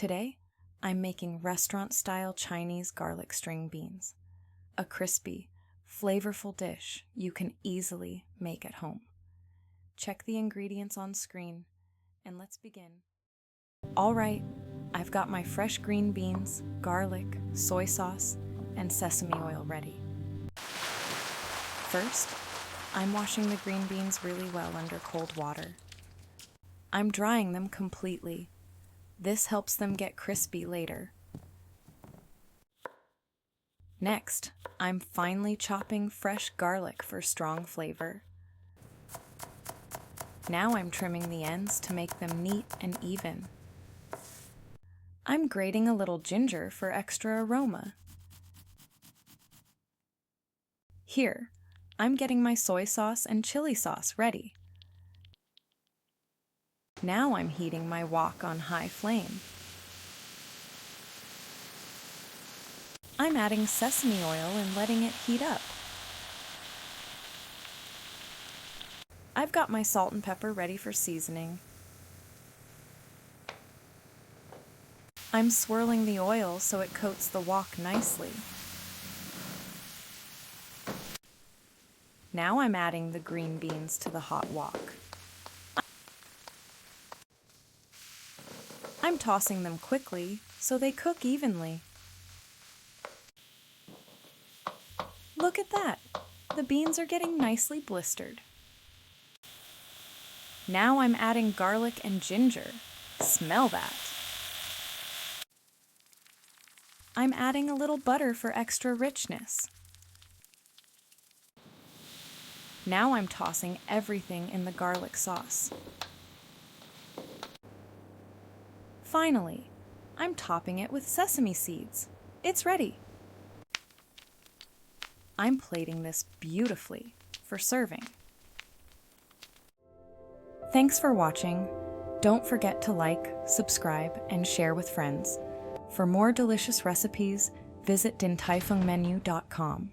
Today, I'm making restaurant-style Chinese garlic string beans, a crispy, flavorful dish you can easily make at home. Check the ingredients on screen, and let's begin. All right, I've got my fresh green beans, garlic, soy sauce, and sesame oil ready. First, I'm washing the green beans really well under cold water. I'm drying them completely. This helps them get crispy later. Next, I'm finely chopping fresh garlic for strong flavor. Now I'm trimming the ends to make them neat and even. I'm grating a little ginger for extra aroma. Here, I'm getting my soy sauce and chili sauce ready. Now I'm heating my wok on high flame. I'm adding sesame oil and letting it heat up. I've got my salt and pepper ready for seasoning. I'm swirling the oil so it coats the wok nicely. Now I'm adding the green beans to the hot wok. I'm tossing them quickly so they cook evenly. Look at that! The beans are getting nicely blistered. Now I'm adding garlic and ginger. Smell that! I'm adding a little butter for extra richness. Now I'm tossing everything in the garlic sauce. Finally, I'm topping it with sesame seeds. It's ready. I'm plating this beautifully for serving. Thanks for watching. Don't forget to like, subscribe, and share with friends. For more delicious recipes, visit dintaifungmenu.com.